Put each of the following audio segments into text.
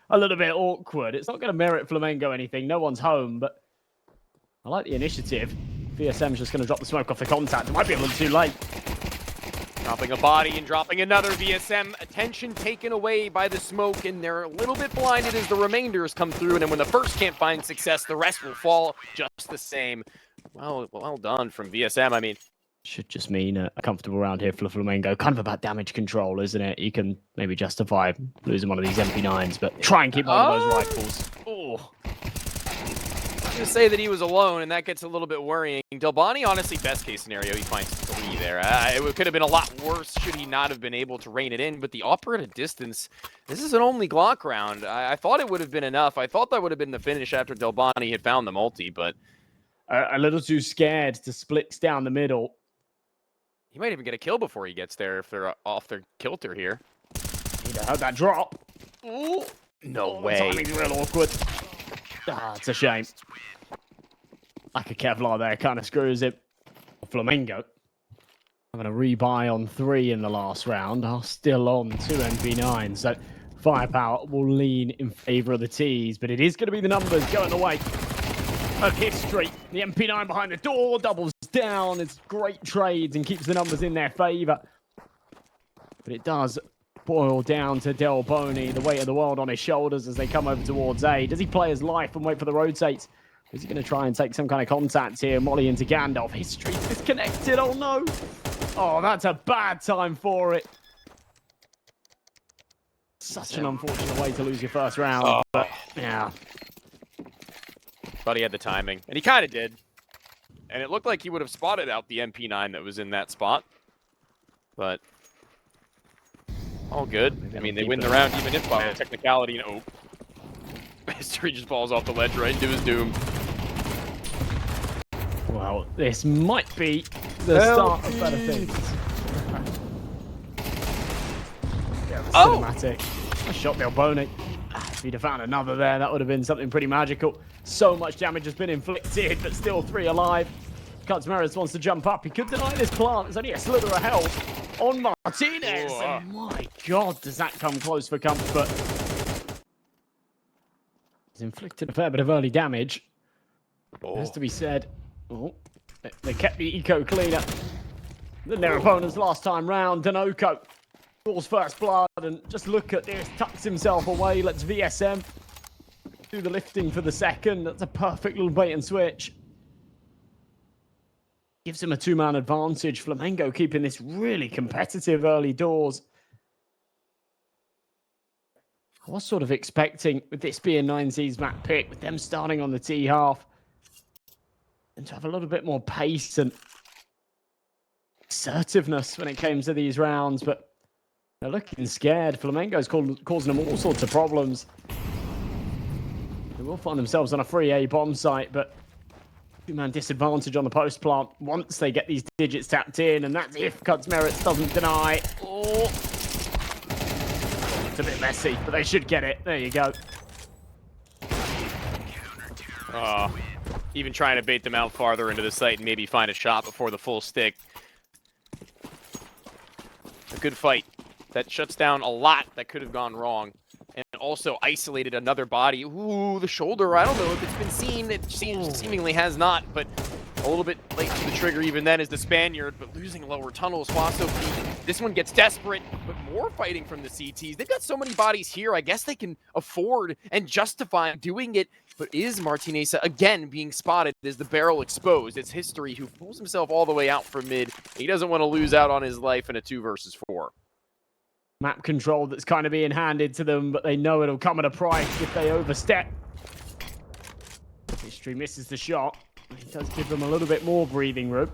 a little bit awkward. It's not going to merit Flamengo anything. No one's home, but I like the initiative. VSM's just going to drop the smoke off the contact. It might be a little too late. Dropping a body and dropping another. VSM, attention taken away by the smoke, and they're a little bit blinded as the remainders come through, and then when the first can't find success, the rest will fall just the same. Well done from VSM. I mean, should just mean a comfortable round here for Flamengo. Kind of about damage control, isn't it? You can maybe justify losing one of these MP9s, but try and keep one of those rifles. Oh. I was going to say that he was alone, and that gets a little bit worrying. Delboni, honestly, best case scenario, he finds 3 there. It could have been a lot worse should he not have been able to rein it in, but the upper at a distance, this is an only Glock round. I thought it would have been enough. I thought that would have been the finish after Delboni had found the multi, but a little too scared to split down the middle. He might even get a kill before he gets there if they're off their kilter here. He'd have heard that drop. Ooh. No way. The timing's real awkward. It's a shame. Like a Kevlar there, kind of screws it. Flamengo having a rebuy on 3 in the last round, are still on 2 MP9s. So firepower will lean in favor of the Ts, but it is going to be the numbers going the way of history. The MP9 behind the door, doubles down. It's great trades and keeps the numbers in their favor. But it does boil down to Delboni, the weight of the world on his shoulders as they come over towards A. Does he play his life and wait for the rotates? Is he going to try and take some kind of contact here? Molly into Gandalf. History disconnected. Oh, no. Oh, that's a bad time for it. Such an unfortunate way to lose your first round. But, yeah. Thought he had the timing. And he kind of did. And it looked like he would have spotted out the MP9 that was in that spot. But all good. I mean, they win the round even if by technicality. Oh. History just falls off the ledge right into his doom. Well, this might be the start of better things. Yeah, the cinematic. I shot Delboni. If he'd have found another there, that would have been something pretty magical. So much damage has been inflicted, but still 3 alive. Canids wants to jump up. He could deny this plant. There's only a slither of health on Martinez. And my God, does that come close for comfort? He's inflicted a fair bit of early damage. Has to be said. Oh, they kept the eco cleaner than their opponents last time round. Danoko draws first blood, and just look at this. Tucks himself away. Lets VSM do the lifting for the second. That's a perfect little bait and switch. Gives him a 2-man advantage. Flamengo keeping this really competitive early doors. I was sort of expecting, with this being 9C's map pick, with them starting on the T half, and to have a little bit more pace and assertiveness when it came to these rounds, but they're looking scared. Flamengo's causing them all sorts of problems. They will find themselves on a free A bomb site, but 2-man disadvantage on the post plant once they get these digits tapped in, and that's if Canids doesn't deny. Oh, it's a bit messy, but they should get it. There you go. Even trying to bait them out farther into the site and maybe find a shot before the full stick. A good fight. That shuts down a lot that could have gone wrong. And also isolated another body. Ooh, the shoulder. I don't know if it's been seen. It seemingly has not, but a little bit late to the trigger even then is the Spaniard, but losing lower tunnels. Wasso, this one gets desperate, but more fighting from the CTs. They've got so many bodies here. I guess they can afford and justify doing it. But is Martinez again being spotted as the barrel exposed? It's History who pulls himself all the way out from mid. He doesn't want to lose out on his life in a 2 versus 4. Map control that's kind of being handed to them, but they know it'll come at a price if they overstep. History misses the shot. It does give them a little bit more breathing room.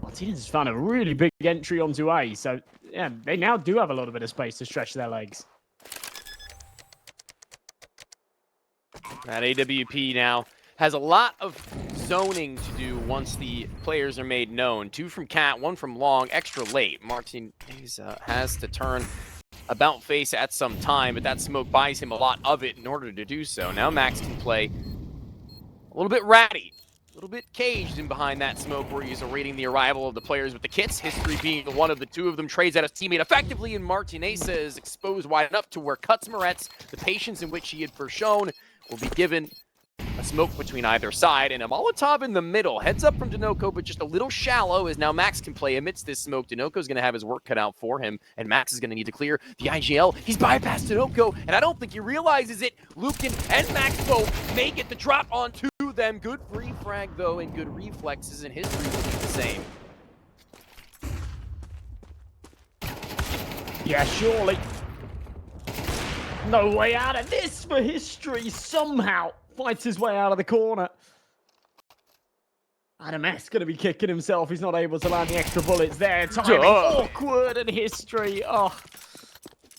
Martinez has found a really big entry onto A, so yeah, they now do have a little bit of space to stretch their legs. That AWP now has a lot of zoning to do once the players are made known. 2 from Cat, 1 from Long, extra late. Martinez has to turn about face at some time, but that smoke buys him a lot of it in order to do so. Now Max can play a little bit ratty. a little bit caged in behind that smoke where he's awaiting the arrival of the players with the kits. History being the one of the two of them trades out his teammate effectively, and Martinez is exposed wide enough to where Kutzmaretz, the patience in which he had first shown, will be given a smoke between either side, and a Molotov in the middle. Heads up from Dinoco, but just a little shallow, as now Max can play amidst this smoke. Dinoco's going to have his work cut out for him, and Max is going to need to clear the IGL. He's bypassed Dinoco, and I don't think he realizes it. Lucan and Max both may get the drop onto them. Good free frag, though, and good reflexes, and history will be the same. Yeah, surely. No way out of this for history. Somehow fights his way out of the corner. Adam S going to be kicking himself. He's not able to land the extra bullets there. Timing awkward, and history. Oh,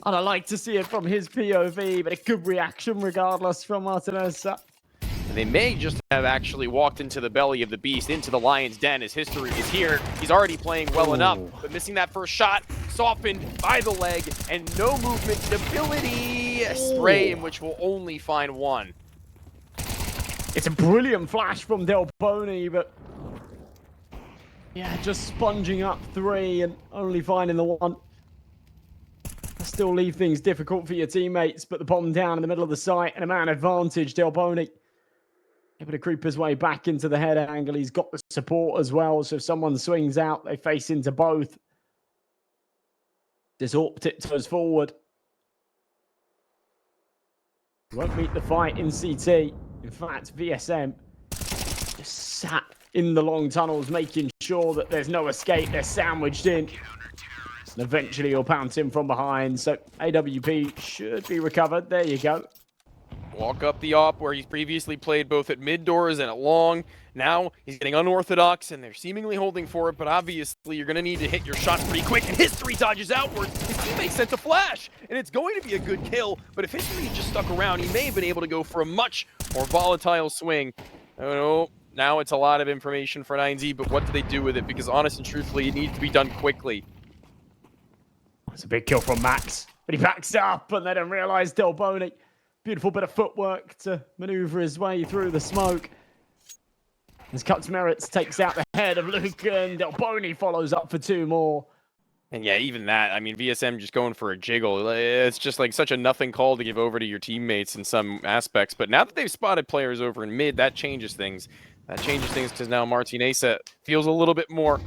I'd like to see it from his POV, but a good reaction regardless from Martinez. And they may just have actually walked into the belly of the beast, into the lion's den, as history is here. He's already playing well enough, but missing that first shot, softened by the leg, and no movement stability. A spray in which will only find one. It's a brilliant flash from Delboni, but yeah, just sponging up 3 and only finding the 1. Still leave things difficult for your teammates, but the bomb down in the middle of the site and a man advantage. Delboni able to creep his way back into the head angle. He's got the support as well, so if someone swings out, they face into both. Desorp tiptoes forward. Won't meet the fight in CT. In fact, VSM just sat in the long tunnels, making sure that there's no escape. They're sandwiched in. And eventually he'll pounce in from behind. So AWP should be recovered. There you go. Walk up the op where he's previously played both at mid doors and at long. Now he's getting unorthodox, and they're seemingly holding for it, but obviously you're going to need to hit your shot pretty quick, and history dodges outwards. His teammate sent a flash, and it's going to be a good kill, but if history just stuck around, he may have been able to go for a much more volatile swing. I don't know. Now it's a lot of information for 9Z, but what do they do with it? Because honest and truthfully, it needs to be done quickly. It's a big kill from Max, but he backs up, and they don't realize Delboni. Beautiful bit of footwork to maneuver his way through the smoke. As Kutzmaretz takes out the head of Luke, and Delboni follows up for 2 more. And yeah, even that, I mean, VSM just going for a jiggle. It's just like such a nothing call to give over to your teammates in some aspects. But now that they've spotted players over in mid, that changes things. That changes things because now Martinez feels a little bit more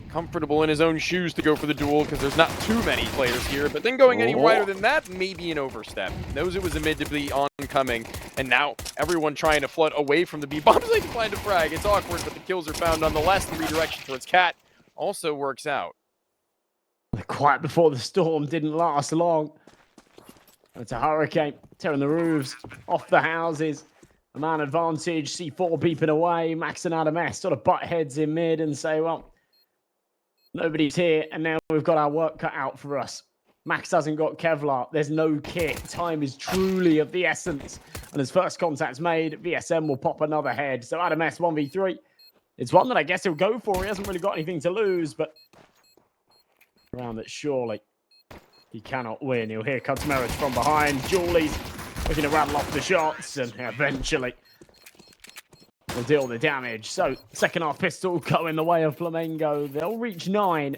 comfortable in his own shoes to go for the duel because there's not too many players here. But then going any wider than that may be an overstep. Knows it was a mid to be oncoming, and now everyone trying to flood away from the B bombs. They can find a frag. It's awkward, but the kills are found nonetheless. The redirection towards Cat also works out. The quiet before the storm didn't last long. It's a hurricane tearing the roofs off the houses. A man advantage, C4 beeping away. Max and Adam S sort of butt heads in mid and say, well, nobody's here, and now we've got our work cut out for us. Max hasn't got Kevlar. There's no kit. Time is truly of the essence. And as first contact's made, VSM will pop another head. So Adam S 1v3. It's one that I guess he'll go for. He hasn't really got anything to lose, but around that surely he cannot win. He'll hear Kutzmaretz from behind. Julie's looking to rattle off the shots, and eventually will deal the damage. So second half pistol go in the way of Flamengo. They'll reach 9.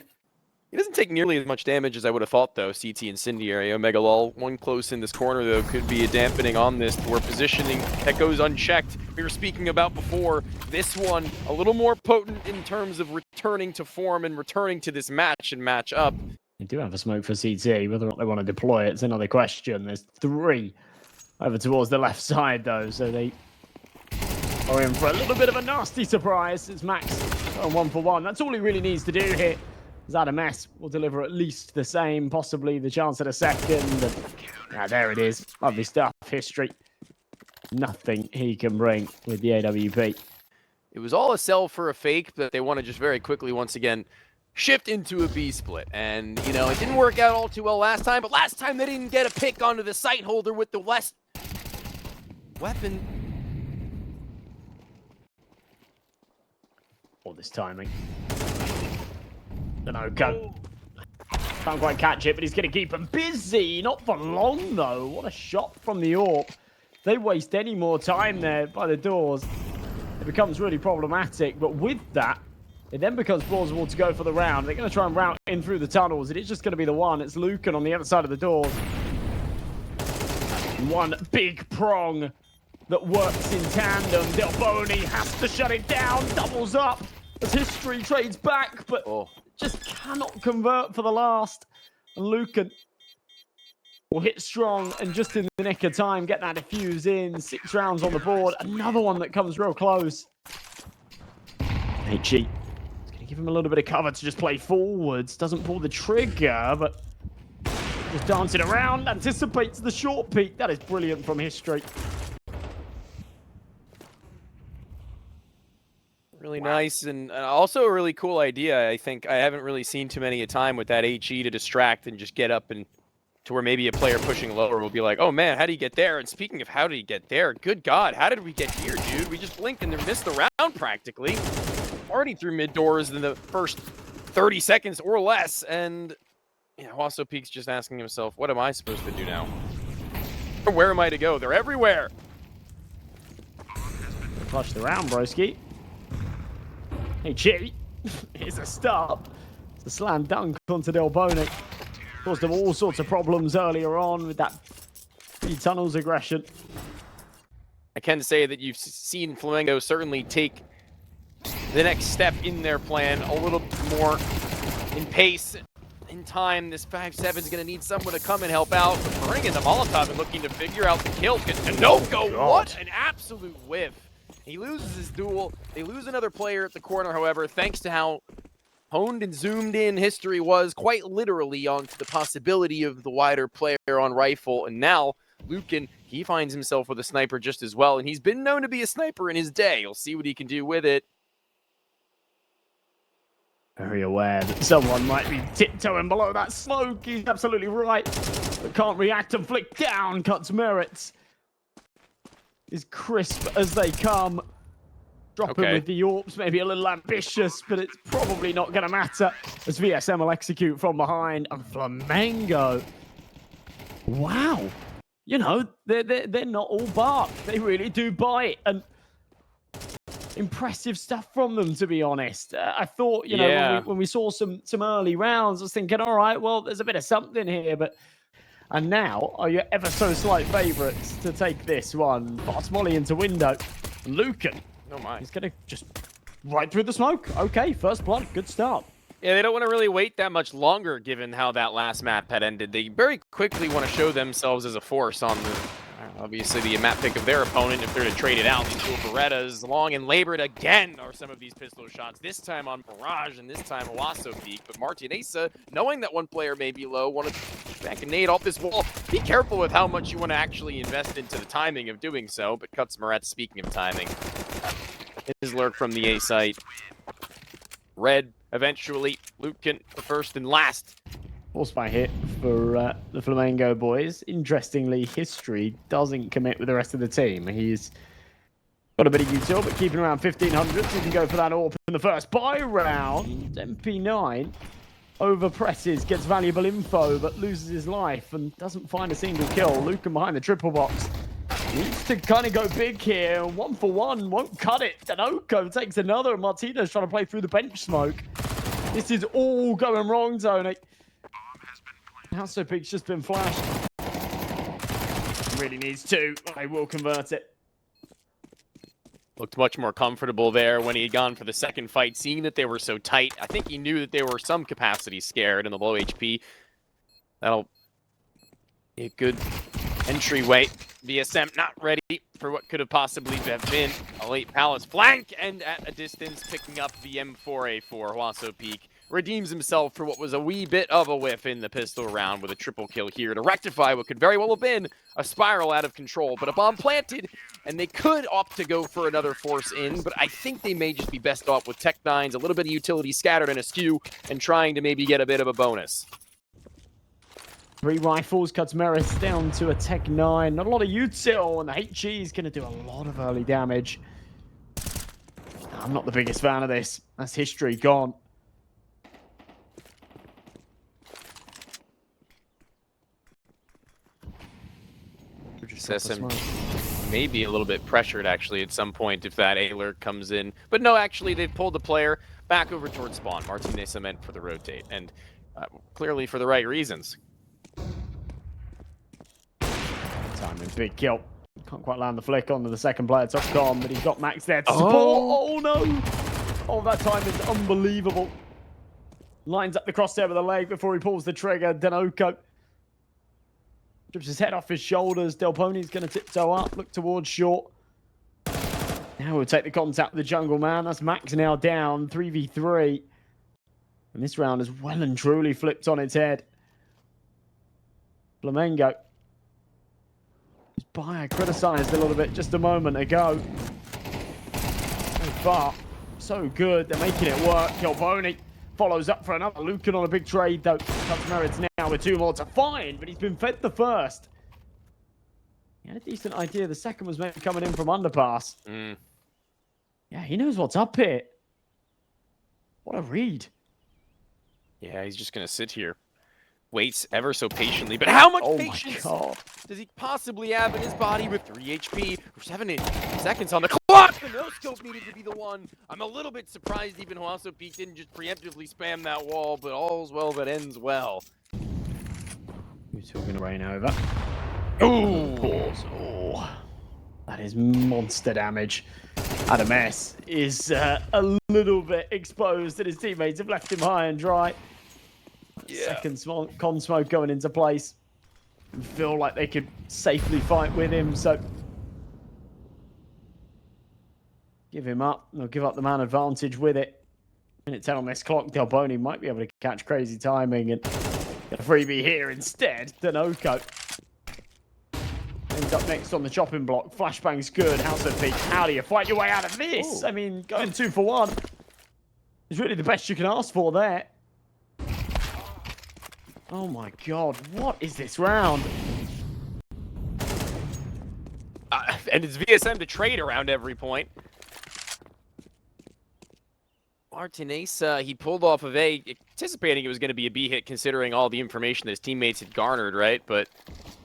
He doesn't take nearly as much damage as I would have thought, though. CT Incendiary, Omega Lol. One close in this corner, though, could be a dampening on this, where positioning that goes unchecked. We were speaking about before. This one, a little more potent in terms of returning to form and returning to this match and match up. They do have a smoke for CT. Whether or not they want to deploy it's another question. There's 3 over towards the left side, though, so they are in for a little bit of a nasty surprise. It's Max on 1-for-1. That's all he really needs to do here. Adam S will deliver at least the same, possibly the chance at a second. And, there it is. Lovely stuff. History. Nothing he can bring with the AWP. It was all a sell for a fake, but they want to just very quickly, once again, shift into a B split. And, you know, it didn't work out all too well last time, but last time they didn't get a pick onto the sight holder with the less weapon. All this timing. Dinoco. Can't quite catch it, but he's going to keep him busy. Not for long, though. What a shot from the AWP. They waste any more time there by the doors. it becomes really problematic. But with that, it then becomes plausible to go for the round. They're going to try and route in through the tunnels. It is just going to be the one. It's Lucan on the other side of the doors. One big prong that works in tandem. Delboni has to shut it down. Doubles up as History trades back, but just cannot convert for the last. And Lucan will hit strong and just in the nick of time get that defuse in. 6 rounds on the board. Another one that comes real close. HE. Give him a little bit of cover to just play forwards. Doesn't pull the trigger, but just dancing around. Anticipates the short peek. That is brilliant from History. Really nice, and also a really cool idea. I think I haven't really seen too many a time with that HE to distract and just get up and to where maybe a player pushing lower will be like, oh man, how did he get there? And speaking of how did he get there, good God, how did we get here, dude? We just blinked and missed the round practically. Already through mid doors in the first 30 seconds or less, and also Peak's just asking himself, what am I supposed to do now? Where am I to go? They're everywhere. Flush the round, broski. Hey, G. Here's a start. It's a slam dunk onto Delboni. Caused them all sorts of problems earlier on with that tunnels aggression. I can say that you've seen Flamengo certainly take the next step in their plan a little more in pace, in time. This 5-7 is going to need someone to come and help out. But bringing the Molotov and looking to figure out the kill. Tanoco, what an absolute whiff. He loses his duel. They lose another player at the corner, however, thanks to how honed and zoomed in History was quite literally onto the possibility of the wider player on rifle. And now Lucan, he finds himself with a sniper just as well. And he's been known to be a sniper in his day. You'll see what he can do with it. Very aware that someone might be tiptoeing below that smoke. He's absolutely right. But can't react and flick down. Cuts merits. Is crisp as they come. Dropping with the AWPs, maybe a little ambitious, but it's probably not going to matter as VSM will execute from behind. And Flamengo, wow. They're not all bark. They really do bite. And impressive stuff from them, to be honest. I thought, when we saw some early rounds, I was thinking, all right, well, there's a bit of something here, but... And now are your ever so slight favourites to take this one. Fast molly into window. And Lucan, he's going to just right through the smoke. Okay, first blood, good start. Yeah, they don't want to really wait that much longer given how that last map had ended. They very quickly want to show themselves as a force on the... Obviously, the map pick of their opponent, if they're to trade it out, these dual Berettas, long and labored again are some of these pistol shots. This time on Barrage, and this time Owasso Peak. But Martineza, knowing that one player may be low, wanted to back a nade off this wall. Be careful with how much you want to actually invest into the timing of doing so. But cuts Moretz, speaking of timing. His lurk from the A site. Red, eventually. Lucan, the first and last. Force by hit for the Flamengo boys. Interestingly, History doesn't commit with the rest of the team. He's got a bit of util, but keeping around 1,500, so he can go for that AWP in the first buy round. MP9 over presses, gets valuable info, but loses his life and doesn't find a single kill. Lucan behind the triple box. Needs to kind of go big here. 1 for 1, won't cut it. Tanoco takes another. Martinez trying to play through the bench smoke. This is all going wrong, Tony. Housepick's just been flashed. Really needs to. They will convert it. Looked much more comfortable there when he had gone for the second fight, seeing that they were so tight. I think he knew that they were some capacity scared in the low HP. That'll be a good entryway. BSM not ready for what could have possibly have been a late Palace flank, and at a distance picking up the M4A4. Owasso Peak redeems himself for what was a wee bit of a whiff in the pistol round with a triple kill here to rectify what could very well have been a spiral out of control. But a bomb planted, and they could opt to go for another force in, but I think they may just be best off with Tech 9s, a little bit of utility scattered and askew, and trying to maybe get a bit of a bonus. 3 rifles, cuts Meris down to a Tech 9. Not a lot of util, and the HE is going to do a lot of early damage. I'm not the biggest fan of this. That's History gone. SM maybe a little bit pressured actually at some point if that A-lurk comes in. But no, actually they've pulled the player back over towards spawn. Martinez cement for the rotate, and clearly for the right reasons. Timing, big kill. Can't quite land the flick onto the second player top con, but he's got Max there to support. Oh no! Oh, that time is unbelievable. Lines up the crosshair with the leg before he pulls the trigger. Denoco strips his head off his shoulders. Delponi's going to tiptoe up, look towards short. Now we'll take the contact with the jungle man. That's Max now down, 3v3. And this round has well and truly flipped on its head. Flamengo. Bayer criticized a little bit just a moment ago. So far, so good. They're making it work. Delponi follows up for another. Lucan on a big trade, though. Cuts Merits now with 2 more to find, but he's been fed the first. He had a decent idea. The second was maybe coming in from underpass. Yeah, he knows what's up here. What a read. Yeah, he's just going to sit here. Waits ever so patiently, but how much patience does he possibly have in his body with 3 HP? 7 seconds on the clock. The no-scope needed to be the one. I'm a little bit surprised even Huaso Peak didn't just preemptively spam that wall, but all's well that ends well. Who's still going to rain over? Ooh. Pause. Oh, that is monster damage. Adam S is a little bit exposed, and his teammates have left him high and dry. Yeah. Second con smoke going into place. And feel like they could safely fight with him, so give him up. They'll give up the man advantage with it. Minute 10 on this clock. Delponi might be able to catch crazy timing and get a freebie here instead. Denoco ends up next on the chopping block. Flashbang's good. House of Peak. How do you fight your way out of this? I mean, going 2 for 1 is really the best you can ask for there. Oh my god, what is this round? And it's VSM to trade around every point. Martinez, he pulled off of A, anticipating it was going to be a B hit considering all the information that his teammates had garnered, right? But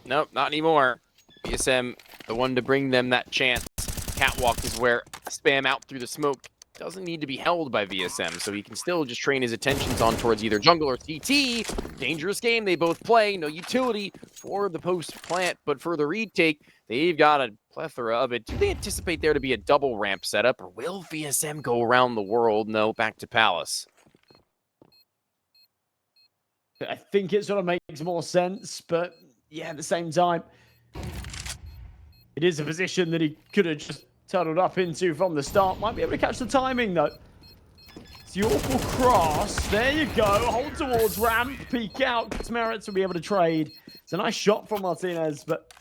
nope, not anymore. VSM, the one to bring them that chance. Catwalk is where spam out through the smoke doesn't need to be held by VSM, so he can still just train his attentions on towards either jungle or CT. Dangerous game they both play. No utility for the post plant, but for the retake, they've got a plethora of it. Do they anticipate there to be a double ramp setup, or will VSM go around the world? No, back to Palace. I think it sort of makes more sense, but yeah, at the same time, it is a position that he could have just turtled up into from the start. Might be able to catch the timing, though. It's the awful cross. There you go. Hold towards ramp. Peek out. Merits will be able to trade. It's a nice shot from Martinez, but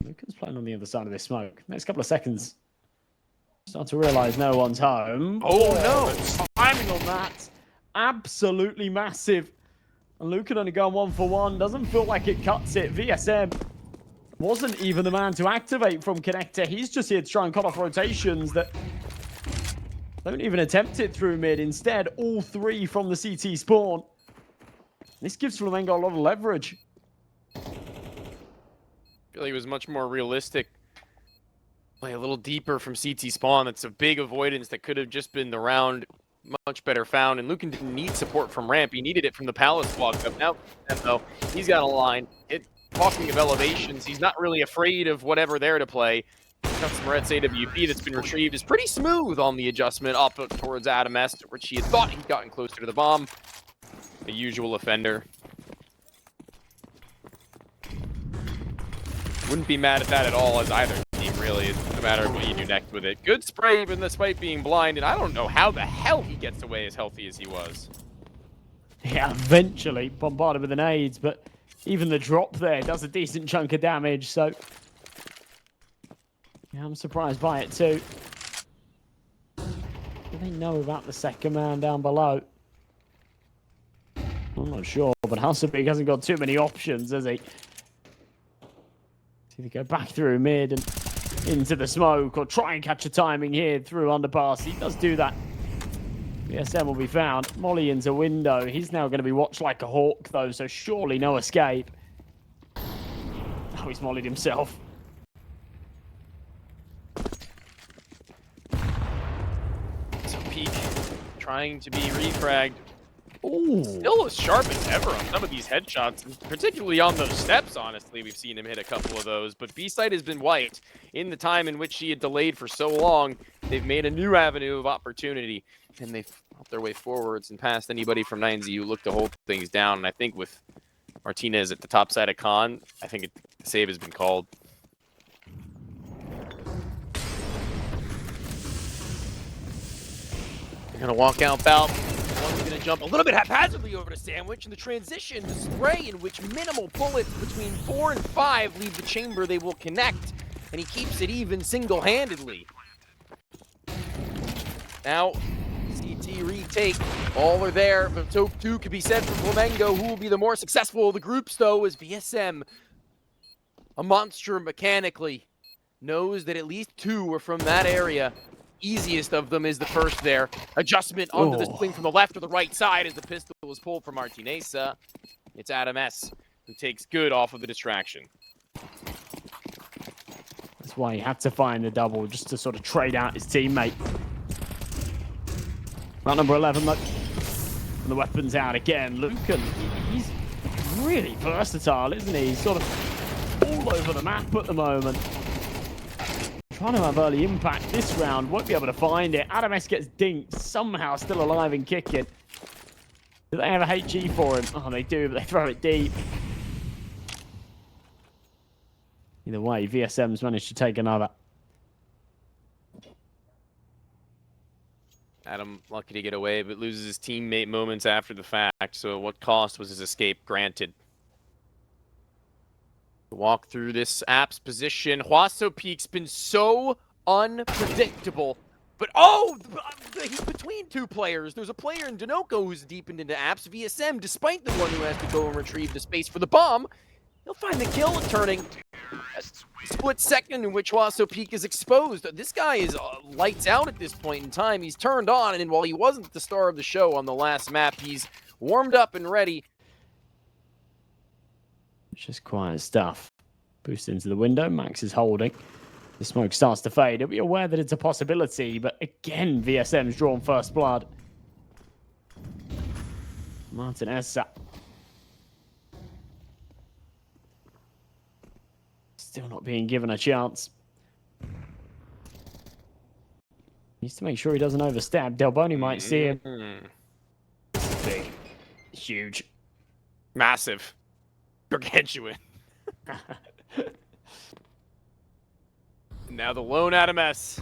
Lucan's playing on the other side of this smoke. Next couple of seconds. Start to realize no one's home. Oh, no. The timing on that. Absolutely massive. And Lucan only going 1 for 1. Doesn't feel like it cuts it. VSM wasn't even the man to activate from Connector. He's just here to try and cut off rotations that don't even attempt it through mid. Instead, all 3 from the CT spawn. This gives Flamengo a lot of leverage. I feel like it was much more realistic. Play a little deeper from CT spawn. That's a big avoidance that could have just been the round much better found. And Lucan didn't need support from ramp. He needed it from the Palace walk up. Now, though, he's got a line. Talking of elevations, he's not really afraid of whatever there to play. Cuts Moret's AWP that's been retrieved is pretty smooth on the adjustment up towards Adam S, which he had thought he'd gotten closer to the bomb. The usual offender. Wouldn't be mad at that at all as either team, really. It's no matter what you do next with it. Good spray, even despite being blind, and I don't know how the hell he gets away as healthy as he was. Yeah, eventually bombarded with the nades, but even the drop there does a decent chunk of damage, so yeah, I'm surprised by it too. Do they know about the second man down below? I'm not sure, but Hasselbeck hasn't got too many options, has he? Either go back through mid and into the smoke, or try and catch a timing here through underpass. He does do that. VSM will be found. Molly into window. He's now going to be watched like a hawk, though, so surely no escape. Oh, he's mollied himself. So Peak trying to be refragged. Ooh. Still as sharp as ever on some of these headshots, and particularly on those steps, honestly. We've seen him hit a couple of those, but B-side has been wiped. In the time in which he had delayed for so long, they've made a new avenue of opportunity, and they've fought their way forwards and past anybody from 9Z who looked to hold things down. And I think with Martinez at the top side of Con, I think the save has been called. They're going to walk out Balp. One's going to jump a little bit haphazardly over to Sandwich, and the transition to Spray, in which minimal bullets between 4 and 5 leave the chamber. They will connect, and he keeps it even single-handedly. Now, CT retake. All are there, but so too could be said for Flamengo. Who will be the more successful of the groups, though, is VSM. A monster mechanically. Knows that at least 2 are from that area. Easiest of them is the first there. Adjustment onto the swing from the left or the right side as the pistol is pulled from Martinez. It's Adam S. who takes good off of the distraction. That's why he had to find the double, just to sort of trade out his teammate. Round number 11, look. And the weapon's out again. Lucan, he's really versatile, isn't he? He's sort of all over the map at the moment. Trying to have early impact this round, won't be able to find it. Adam S gets dinked, somehow still alive and kicking. Do they have a HE for him? Oh, they do, but they throw it deep. Either way, VSM's managed to take another. Adam lucky to get away, but loses his teammate moments after the fact. So at what cost was his escape granted? Walk through this app's position. Huaso Peak's been so unpredictable. But oh, he's between 2 players. There's a player in Dinoco who's deepened into apps. VSM, despite the one who has to go and retrieve the space for the bomb, he'll find the kill, turning a split second in which Huaso Peak is exposed. This guy is lights out at this point in time. He's turned on, and while he wasn't the star of the show on the last map, he's warmed up and ready. It's just quiet stuff. Boost into the window. Max is holding. The smoke starts to fade. He'll be aware that it's a possibility, but again, VSM's drawn first blood. Martinez. Still not being given a chance. Needs to make sure he doesn't overstep. Delboni might see him. Big. Huge. Massive. Gargantuan. Now the lone Adam S.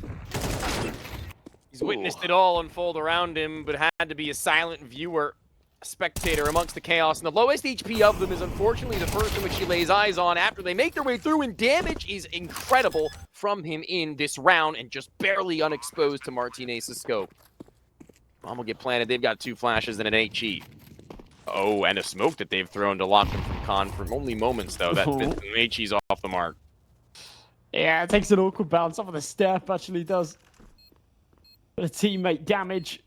He's witnessed it all unfold around him, but had to be a silent viewer, a spectator amongst the chaos. And the lowest HP of them is unfortunately the first in which he lays eyes on after they make their way through, and damage is incredible from him in this round and just barely unexposed to Martinez's scope. Bomb will get planted. They've got 2 flashes and an HE. Oh, and a smoke that they've thrown to lock them from Con for only moments, though. That HE's off the mark. Yeah, it takes an awkward bounce off of the step, actually does. But a teammate damage.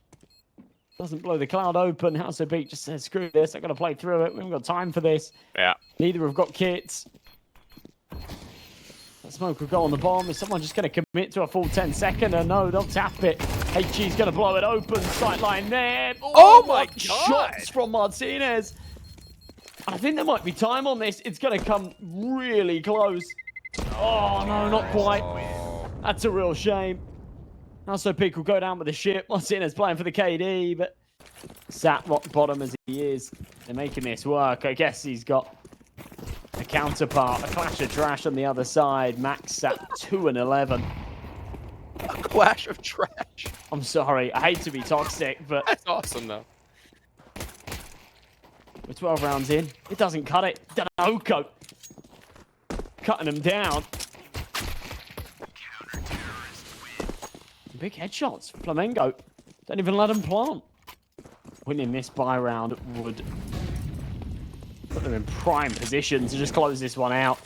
Doesn't blow the cloud open. Huaso Peak just says, screw this, I'm going to play through it. We haven't got time for this. Yeah. Neither have got kits. That smoke will go on the bomb. Is someone just going to commit to a full 10-seconder? No, don't tap it. HG's going to blow it open. Sightline there. Oh my God. Shots from Martinez. I think there might be time on this. It's going to come really close. Oh, no, not quite. That's a real shame. Huaso Peak will go down with the ship. Martinez playing for the KD, but sat rock bottom as he is. They're making this work. I guess he's got a counterpart, a clash of trash on the other side. Max at 2 and 11. A clash of trash. I'm sorry. I hate to be toxic, but that's awesome, though. We're 12 rounds in. It doesn't cut it. Danoco cutting him down. Big headshots. Flamengo don't even let him plant. Winning this buy round would put them in prime position to just close this one out.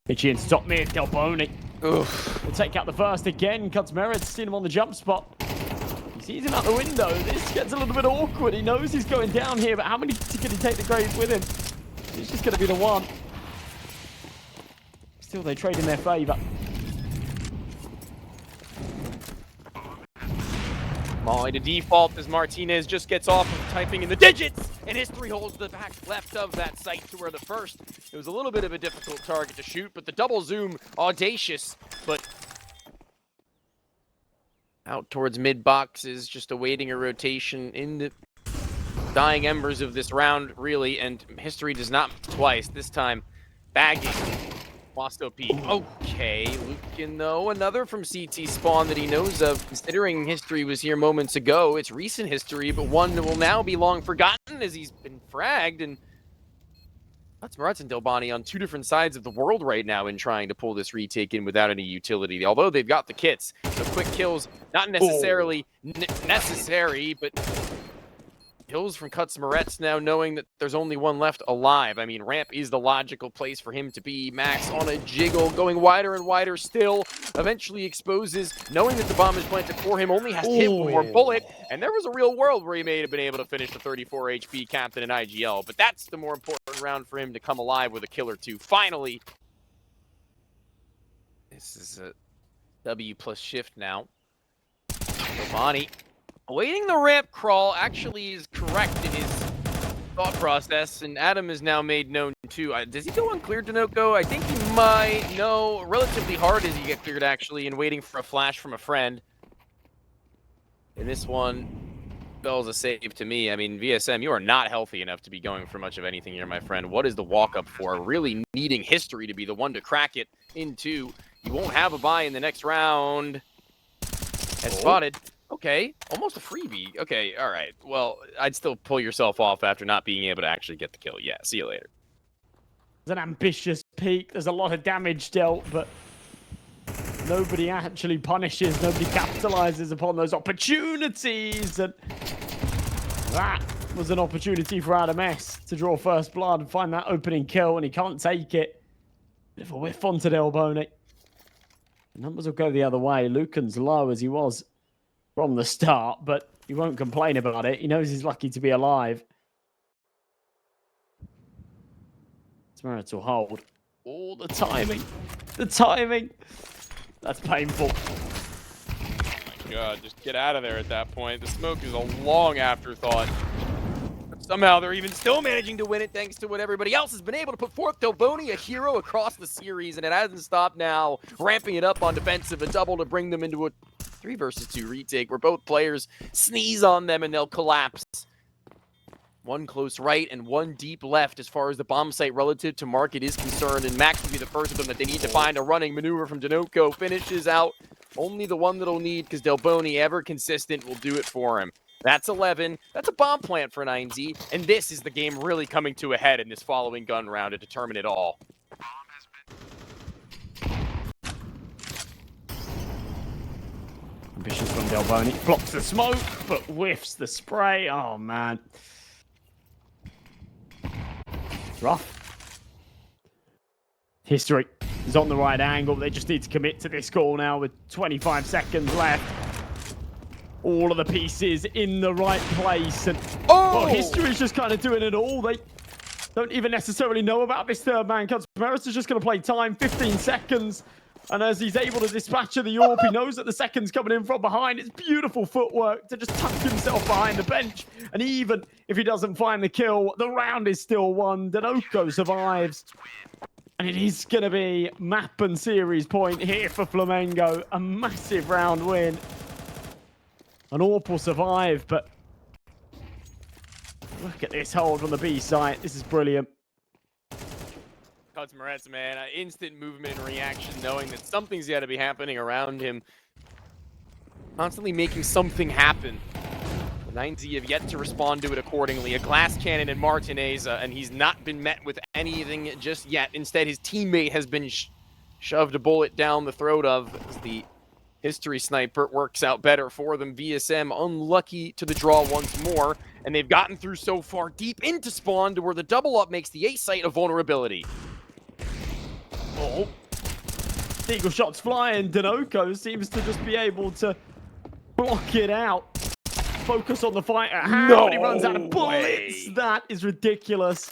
Pitchy into top mid. Delboni. We'll take out the first again. Cuts Merritt. Seen him on the jump spot. He sees him out the window. This gets a little bit awkward. He knows he's going down here, but how many can he take the grades with him? It's just going to be the one. Still, they trade in their favour. Molly to default as Martinez just gets off of typing in the digits, and history holds the back left of that site to where the first, it was a little bit of a difficult target to shoot, but the double zoom, audacious, but out towards mid boxes, just awaiting a rotation in the dying embers of this round, really, and history does not miss twice, this time bagging. Lost OP. Okay, Lucan though, another from CT spawn that he knows of, considering history was here moments ago. It's recent history, but one that will now be long forgotten as he's been fragged, and that's Maretz and Delbani on two different sides of the world right now in trying to pull this retake in without any utility. Although they've got the kits, so quick kills, not necessarily necessary, but kills from Cuts Maretz now knowing that there's only one left alive. I mean, ramp is the logical place for him to be. Max on a jiggle, going wider and wider still. Eventually exposes, knowing that the bomb is planted for him, only has to hit one more bullet. And there was a real world where he may have been able to finish the 34 HP captain in IGL. But that's the more important round for him to come alive with a kill or two. Finally, this is a W plus shift now. Giovanni awaiting the ramp crawl actually is correct in his thought process, and Adam is now made known too. Does he go uncleared, Denoco? I think he might. No, relatively hard as he get cleared actually, and waiting for a flash from a friend. And this one spells a save to me. I mean, VSM, you are not healthy enough to be going for much of anything here, my friend. What is the walk-up for? Really needing history to be the one to crack it into. You won't have a bye in the next round. As spotted. Okay, almost a freebie. Okay, all right. Well, I'd still pull yourself off after not being able to actually get the kill. Yeah, see you later. It's an ambitious peak. There's a lot of damage dealt, but nobody actually punishes. Nobody capitalizes upon those opportunities. And that was an opportunity for Adam S to draw first blood and find that opening kill, and he can't take it. Bit of a whiff onto Delboni. The numbers will go the other way. Lucan's low as he was from the start, but he won't complain about it. He knows he's lucky to be alive. Smeritz will hold. Oh, the timing. The timing. That's painful. Oh my god, just get out of there at that point. The smoke is a long afterthought. But somehow they're even still managing to win it thanks to what everybody else has been able to put forth. Delboni, a hero across the series, and it hasn't stopped now. Ramping it up on defensive, a double to bring them into a 3 versus 2 retake where both players sneeze on them and they'll collapse. One close right and one deep left as far as the bomb site relative to market is concerned, and Max will be the first of them that they need to find. A running maneuver from Denoco finishes out only the one that'll need, because Delboni, ever consistent, will do it for him. That's 11. That's a bomb plant for 9Z, and this is the game really coming to a head in this following gun round to determine it all. Ambitious from Delboni. Blocks the smoke, but whiffs the spray. Oh, man. Rough. History is on the right angle. They just need to commit to this call now with 25 seconds left. All of the pieces in the right place. And well, history's just kind of doing it all. They don't even necessarily know about this third man. Maris is just going to play time. 15 seconds. And as he's able to dispatch of the AWP, he knows that the second's coming in from behind. It's beautiful footwork to just tuck himself behind the bench. And even if he doesn't find the kill, the round is still won. Denoco survives. And it is going to be map and series point here for Flamengo. A massive round win. An AWP will survive, but look at this hold on the B site. This is brilliant. Cuts Maretz, man, instant movement and reaction, knowing that something's got to be happening around him. Constantly making something happen. The 9Z have yet to respond to it accordingly. A glass cannon and Martinez, and he's not been met with anything just yet. Instead, his teammate has been shoved a bullet down the throat of. As the history sniper works out better for them. VSM unlucky to the draw once more, and they've gotten through so far deep into spawn to where the double up makes the A site a vulnerability. Oh, eagle shots flying. Denoco seems to just be able to block it out. Focus on the fight at hand, but he runs out of bullets. That is ridiculous.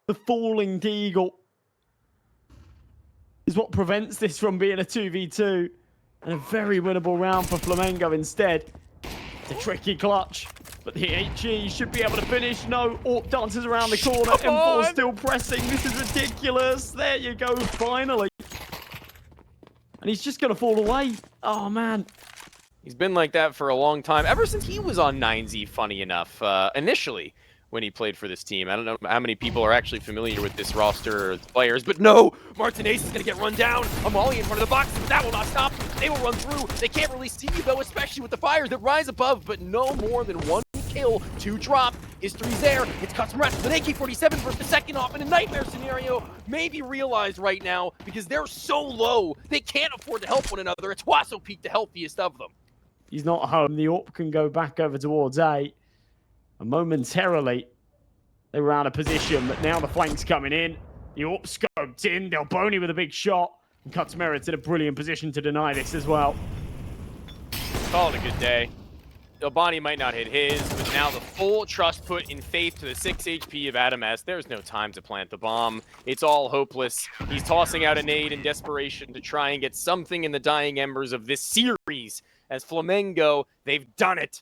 The falling Deagle is what prevents this from being a 2v2. And a very winnable round for Flamengo instead. It's a tricky clutch, but the HE should be able to finish. No, Orc dances around the corner. M4 still pressing. This is ridiculous. There you go, finally. And he's just going to fall away. Oh, man. He's been like that for a long time, ever since he was on 9Z, funny enough, initially when he played for this team. I don't know how many people are actually familiar with this roster of players, but no! Martinez is going to get run down. Amali in front of the box. That will not stop. They will run through. They can't really see you, though, especially with the fires that rise above, but no more than 1 kill, 2 drop. History's there. It's Customer with an AK-47 versus the second off in a nightmare scenario. Maybe realized right now, because they're so low, they can't afford to help one another. It's Wasso Peak, the healthiest of them. He's not home. The AWP can go back over towards A. And momentarily, they were out of position, but now the flank's coming in. The AWP scoped in. Del Boni with a big shot. And Cutsmerit's in a brilliant position to deny this as well. Call it a good day. Del Boni might not hit his, but now the full trust put in faith to the 6 HP of Adam S. There's no time to plant the bomb. It's all hopeless. He's tossing out a nade in desperation to try and get something in the dying embers of this series. As Flamengo, they've done it.